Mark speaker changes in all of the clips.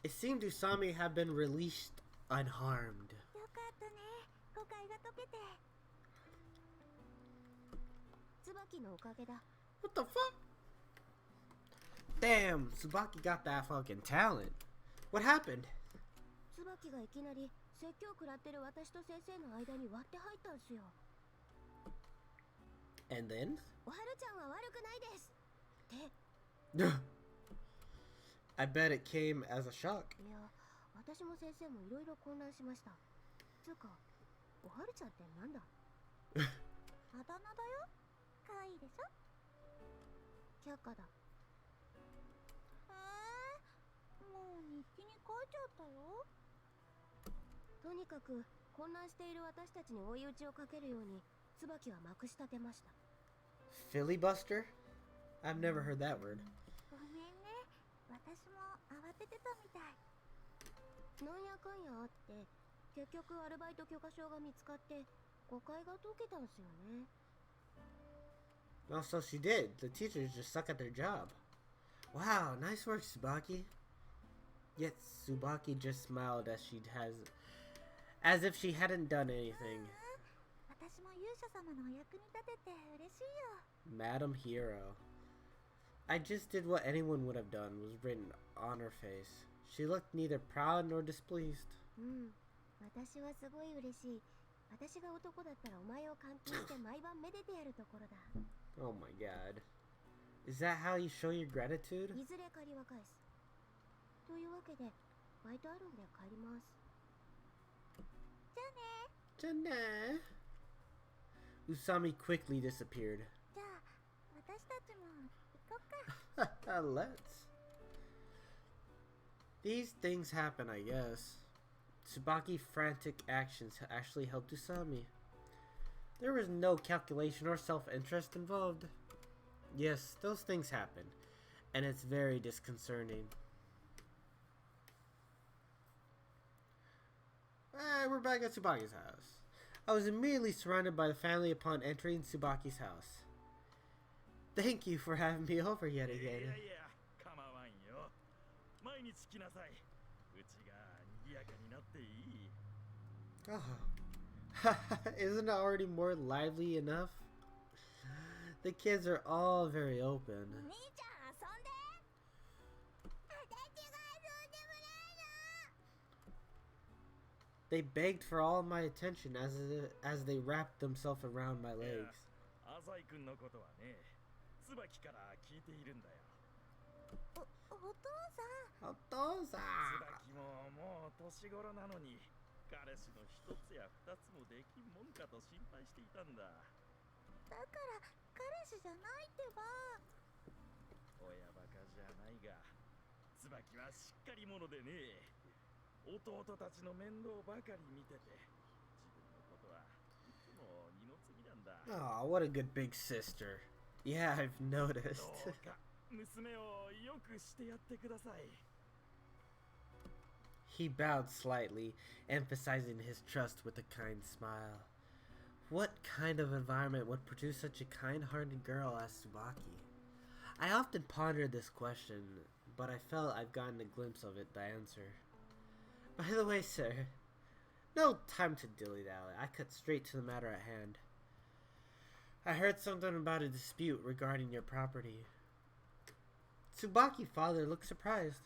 Speaker 1: It seemed Usami had been released unharmed. What the fuck? Damn, Tsubaki got that fucking talent. What happened? And then? I bet it came as a shock. Filibuster? I've never heard that word. Well, so she did. The teachers just suck at their job. Wow, nice work, Tsubaki. Yet Tsubaki just smiled as if she hadn't done anything. Madam Hero. I just did what anyone would have done, was written on her face. She looked neither proud nor displeased. Oh my god. Is that how you show your gratitude? Jane. Usami quickly disappeared. Let's. These things happen, I guess. Tsubaki's frantic actions actually helped Usami. There was no calculation or self-interest involved. Yes, those things happen, and it's very disconcerting. We're back at Tsubaki's house. I was immediately surrounded by the family upon entering Tsubaki's house. Thank you for having me over yet again. Oh. Isn't it already more lively enough? The kids are all very open. They begged for all my attention as they wrapped themselves around my legs. Oh, what a good big sister. Yeah, I've noticed. He bowed slightly, emphasizing his trust with a kind smile. What kind of environment would produce such a kind-hearted girl as Tsubaki? I often pondered this question, but I felt I've gotten a glimpse of it, the answer. By the way, sir, no time to dilly-dally. I cut straight to the matter at hand. I heard something about a dispute regarding your property. Tsubaki's father looked surprised.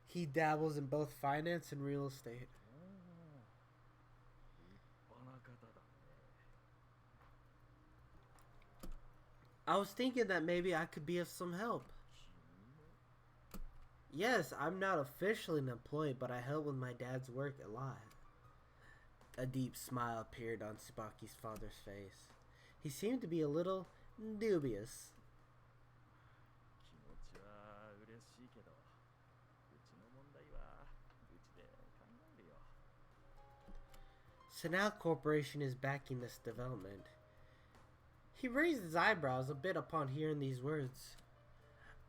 Speaker 1: He dabbles in both finance and real estate. I was thinking that maybe I could be of some help. Yes, I'm not officially an employee, but I help with my dad's work a lot. A deep smile appeared on Tsubaki's father's face. He seemed to be a little dubious. So now Corporation is backing this development. He raised his eyebrows a bit upon hearing these words.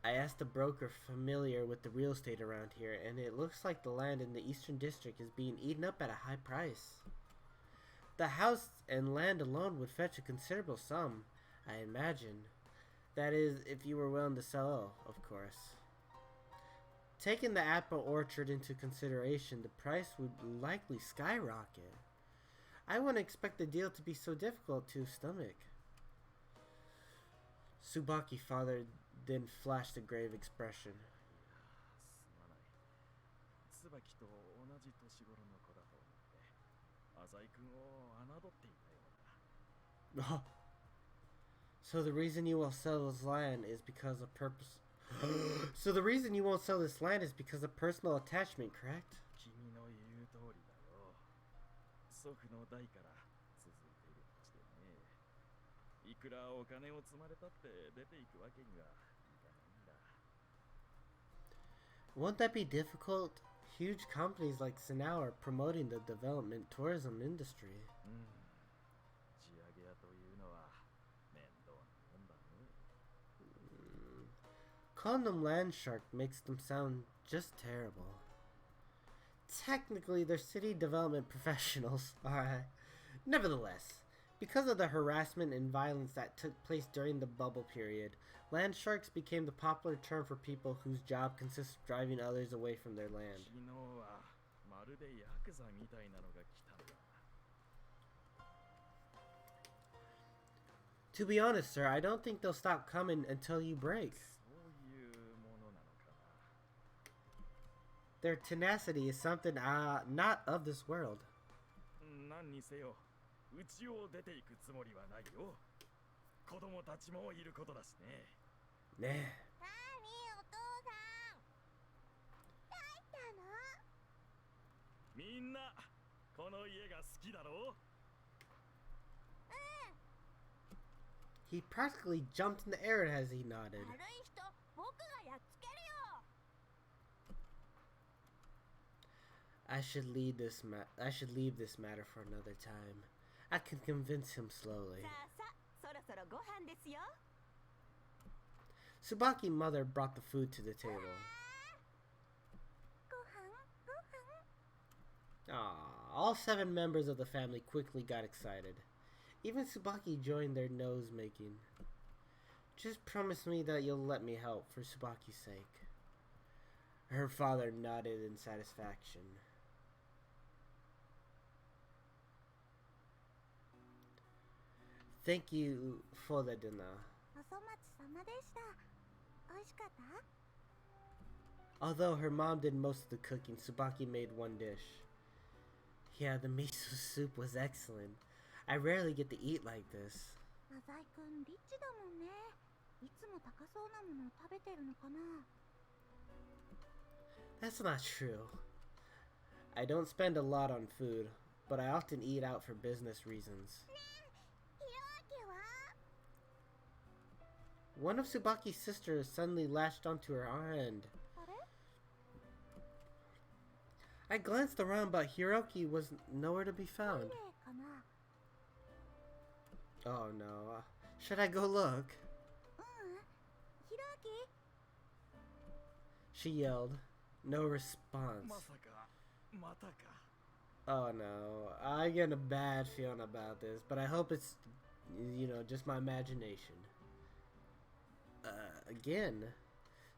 Speaker 1: I asked a broker familiar with the real estate around here, and it looks like the land in the Eastern District is being eaten up at a high price. The house and land alone would fetch a considerable sum, I imagine. That is, if you were willing to sell, of course. Taking the apple orchard into consideration, the price would likely skyrocket. I wouldn't expect the deal to be so difficult to stomach. Tsubaki father then flashed a grave expression. Oh. So the reason you won't sell this land is because of purpose. So the reason you won't sell this land is because of personal attachment, correct? Won't that be difficult? Huge companies like Sanao are promoting the development tourism industry. Calling them land shark makes them sound just terrible. Technically, they're city development professionals, alright. Nevertheless, because of the harassment and violence that took place during the bubble period, land sharks became the popular term for people whose job consists of driving others away from their land. To be honest, sir, I don't think they'll stop coming until you break. Their tenacity is something not of this world. Nah. He practically jumped in the air as he nodded. I should leave this matter for another time. I can convince him slowly. Tsubaki's mother brought the food to the table. All 7 members of the family quickly got excited. Even Tsubaki joined their nose making. Just promise me that you'll let me help for Tsubaki's sake. Her father nodded in satisfaction. Thank you for the dinner. Although her mom did most of the cooking, Tsubaki made one dish. Yeah, the miso soup was excellent. I rarely get to eat like this. That's not true. I don't spend a lot on food, but I often eat out for business reasons. One of Tsubaki's sisters suddenly latched onto her hand. I glanced around, but Hiroaki was nowhere to be found. Oh no. Should I go look? She yelled. No response. Oh no. I get a bad feeling about this, but I hope it's, just my imagination. Again.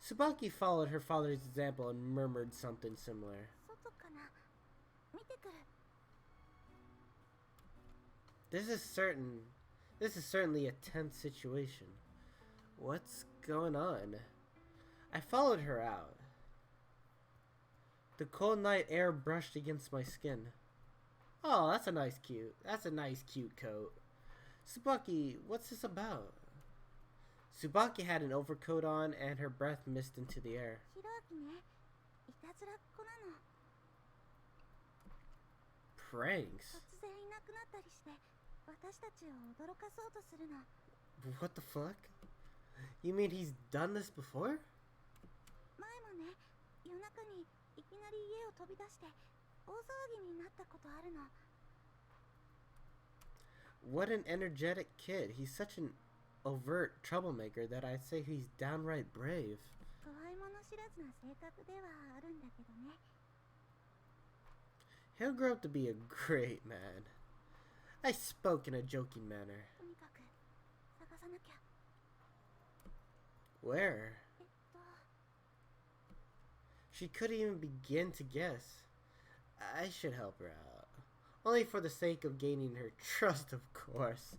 Speaker 1: Tsubaki followed her father's example and murmured something similar. This is certainly a tense situation. What's going on? I followed her out. The cold night air brushed against my skin. Oh, that's a nice cute coat. Tsubaki, what's this about? Tsubaki had an overcoat on and her breath missed into the air. Pranks? What the fuck? You mean he's done this before? What an energetic kid. He's such an overt troublemaker that I'd say he's downright brave. He'll grow up to be a great man. I spoke in a joking manner. Where? She couldn't even begin to guess. I should help her out. Only for the sake of gaining her trust, of course.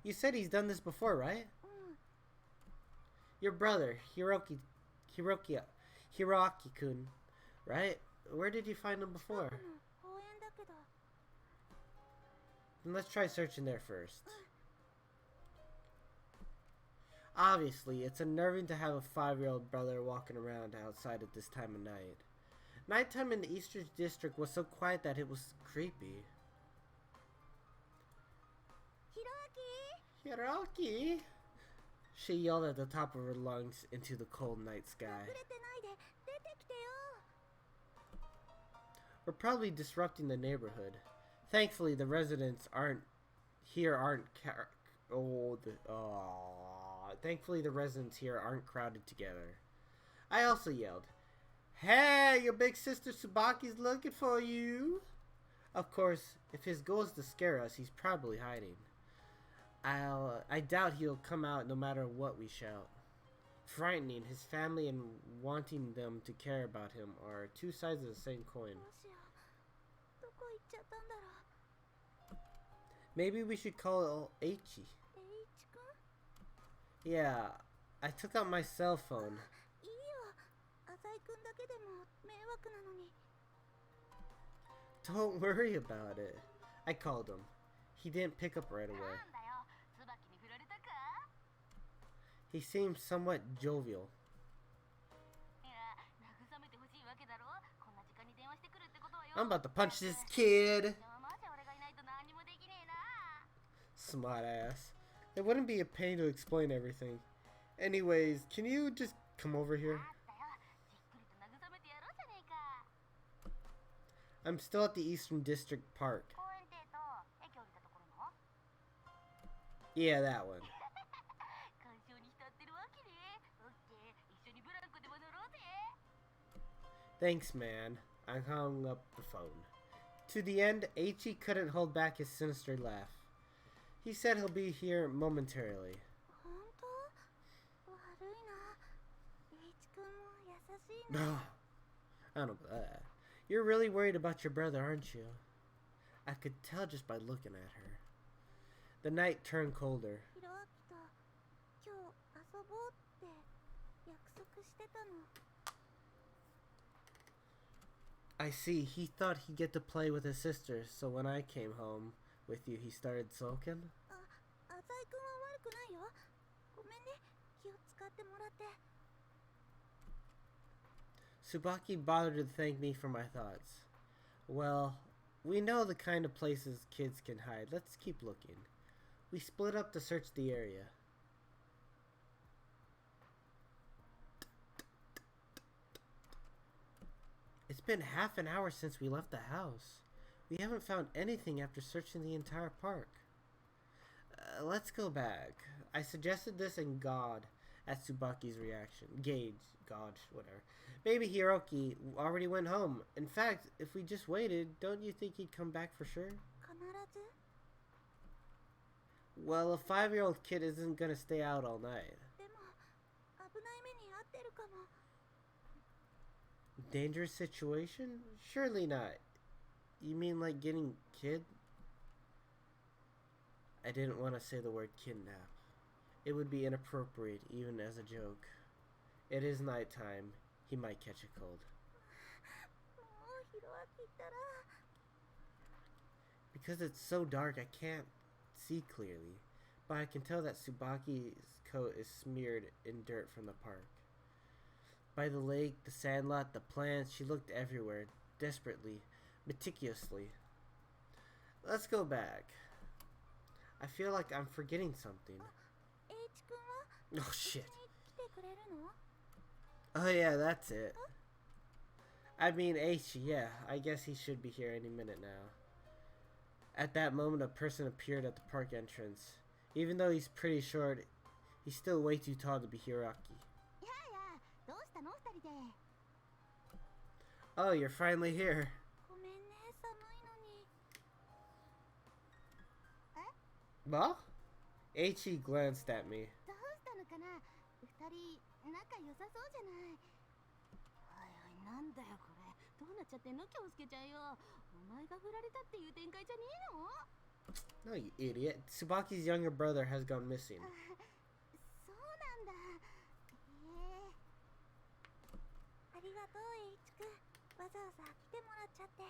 Speaker 1: You said he's done this before, right? Your brother, Hiroaki-kun, right? Where did you find him before? Then let's try searching there first. Obviously, it's unnerving to have a 5-year-old brother walking around outside at this time of night. Nighttime in the Eastern District was so quiet that it was creepy. Hiroaki! She yelled at the top of her lungs into the cold night sky. We're probably disrupting the neighborhood. Thankfully, the residents aren't Thankfully, the residents here aren't crowded together. I also yelled, "Hey, your big sister Tsubaki's looking for you!" Of course, if his goal is to scare us, he's probably hiding. I doubt he'll come out no matter what we shout. Frightening his family and wanting them to care about him are two sides of the same coin. Maybe we should call Eichi. Yeah, I took out my cell phone. Don't worry about it. I called him. He didn't pick up right away. He seemed somewhat jovial. I'm about to punch this kid. Smart ass. It wouldn't be a pain to explain everything. Anyways, can you just come over here? I'm still at the Eastern District Park. Yeah, that one. Thanks, man. I hung up the phone. To the end, Eichi couldn't hold back his sinister laugh. He said he'll be here momentarily. I don't know. You're really worried about your brother, aren't you? I could tell just by looking at her. The night turned colder. I see. He thought he'd get to play with his sister, so when I came home with you, he started sulking? Tsubaki bothered to thank me for my thoughts. Well, we know the kind of places kids can hide. Let's keep looking. We split up to search the area. It's been half an hour since we left the house. We haven't found anything after searching the entire park. Let's go back. I suggested this and God at Tsubaki's reaction. Whatever. Maybe Hiroaki already went home. In fact, if we just waited, don't you think he'd come back for sure? Well, a 5-year-old kid isn't gonna stay out all night. Dangerous situation? Surely not. You mean like getting kid? I didn't want to say the word kidnap. It would be inappropriate even as a joke. It is nighttime. He might catch a cold. Because it's so dark, I can't see clearly. But I can tell that Tsubaki's coat is smeared in dirt from the park. By the lake, the sandlot, the plants, she looked everywhere, desperately, meticulously. Let's go back. I feel like I'm forgetting something. Oh shit. Oh yeah, that's it. I mean Eichi, yeah, I guess he should be here any minute now. At that moment, a person appeared at the park entrance. Even though he's pretty short, he's still way too tall to be Hiroaki. Oh, you're finally here.
Speaker 2: ごめんね、寒いのに。
Speaker 1: Bah? H.E. glanced at me.
Speaker 2: どうしたのかな。二人仲良さそうじゃない。おいおい、なんだよこれ。どうなっちゃってんの、京介ちゃんよ。お前が振られたっていう展開じゃねえの？
Speaker 1: No, you idiot. Tsubaki's younger brother has gone missing.
Speaker 2: そうなんだ。ありがとう、H 君。わざわざ来てもらっちゃって。あ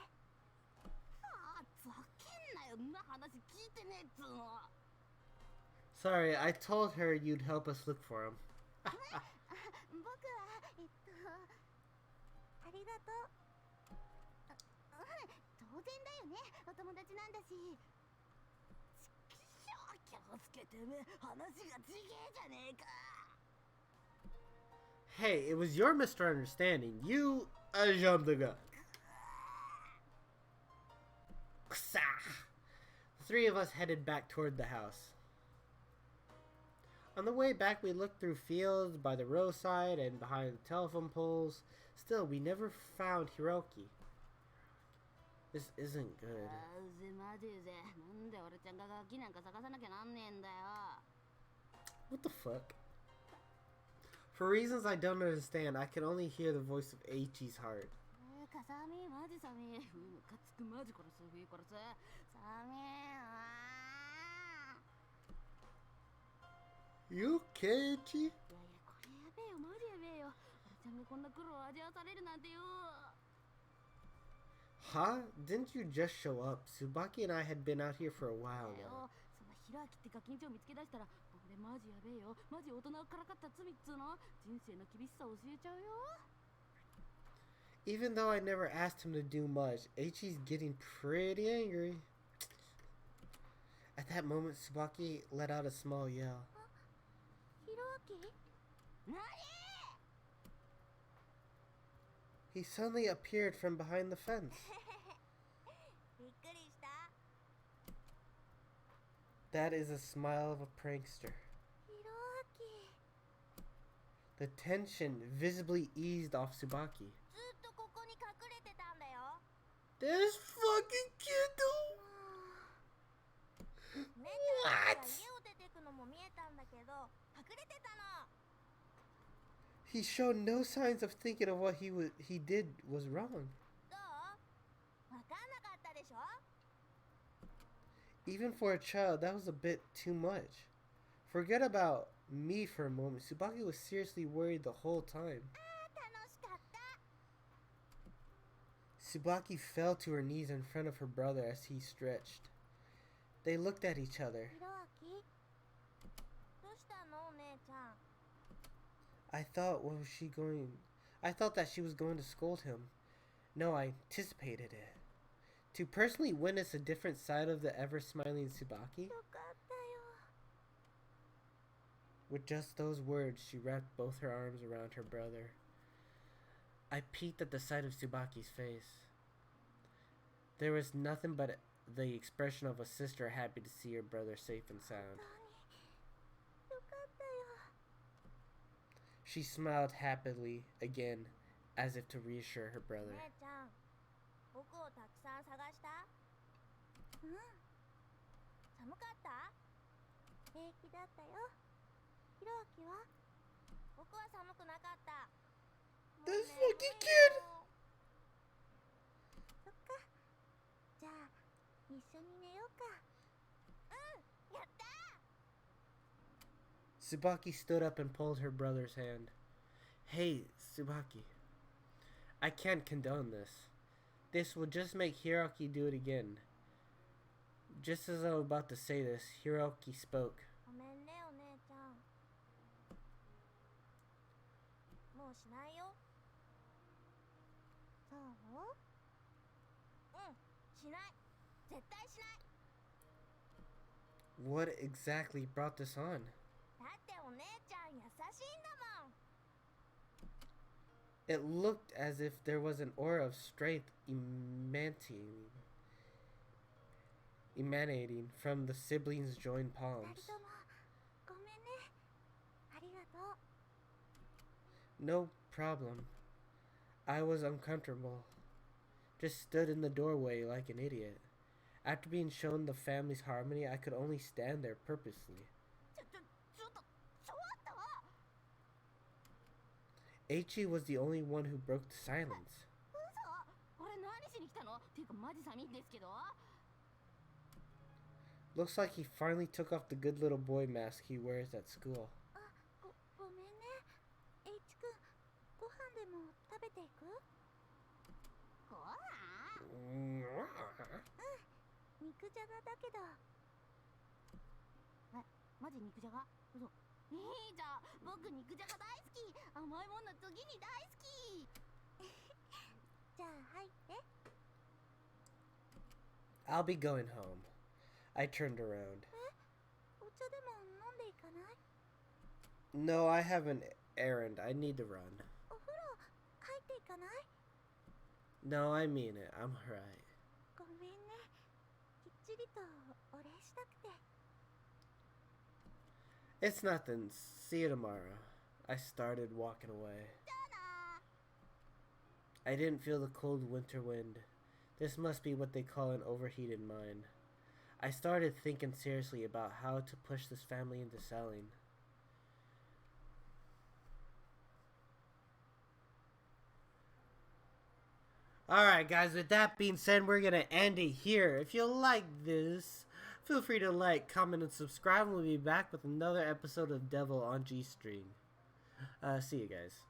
Speaker 2: あ、ざけんなよ。んな話聞いてねえっつうの。
Speaker 1: Sorry, I told her you'd help us look for him.
Speaker 2: 僕は、ありがとう。当然だよね。お友達なんだし。ちきしょう、京介てめえ。話がちげえじゃねえか。
Speaker 1: Hey, it was your misunderstanding. You jumped the gun. Ksah! The three of us headed back toward the house. On the way back, we looked through fields by the roadside and behind the telephone poles. Still, we never found Hiroaki. This isn't good. What the fuck? For reasons I don't understand, I can only hear the voice of Eiichi's heart. You okay, Eiichi? Huh? Didn't you just show up? Tsubaki and I had been out here for a while now. Even though I never asked him to do much, Eiichi's getting pretty angry. At that moment, Tsubaki let out a small yell. He suddenly appeared from behind the fence. That is a smile of a prankster. The tension visibly eased off Tsubaki. This fucking kid, though. What? He showed no signs of thinking of what he did was wrong. Even for a child, that was a bit too much. Forget about me for a moment. Tsubaki was seriously worried the whole time. Tsubaki fell to her knees in front of her brother as he stretched. They looked at each other. I thought that she was going to scold him. No, I anticipated it. To personally witness a different side of the ever-smiling Tsubaki? With just those words, she wrapped both her arms around her brother. I peeked at the side of Tsubaki's face. There was nothing but the expression of a sister happy to see her brother safe and sound. She smiled happily again, as if to reassure her brother. This fucking kid! Tsubaki stood up and pulled her brother's hand. Hey, Tsubaki. I can't condone this. This will just make Hiroaki do it again. Just as I was about to say this, Hiroaki spoke. What exactly brought this on? It looked as if there was an aura of strength emanating from the siblings' joined palms. No problem. I was uncomfortable. Just stood in the doorway like an idiot. After being shown the family's harmony, I could only stand there purposely.
Speaker 2: ちょっと
Speaker 1: Eiichi was the only one who broke the silence.
Speaker 2: 嘘これ何しに来たのていうかマジ寒いんですけど
Speaker 1: Looks like he finally took off the good little boy mask he wears at school.
Speaker 2: ごめんね H 君ご飯でも食べていくご飯肉じゃがだけどマジ肉じゃが嘘いいじゃん僕肉じゃが大好き甘いもんの次に大好きじゃあ入って
Speaker 1: I'll be going home. I turned around.
Speaker 2: お茶でも飲んでいかない
Speaker 1: No, I have an errand. I need to run.
Speaker 2: お風呂入っていかない
Speaker 1: No, I mean it. I'm alright.
Speaker 2: ごめんねきっちりとお礼したくて
Speaker 1: It's nothing. See you tomorrow. I started walking away.
Speaker 2: じゃあな
Speaker 1: I didn't feel the cold winter wind. This must be what they call an overheated mind. I started thinking seriously about how to push this family into selling. Alright guys, with that being said, we're gonna end it here. If you like this, feel free to like, comment, and subscribe. We'll be back with another episode of Devil on G-String. See you guys.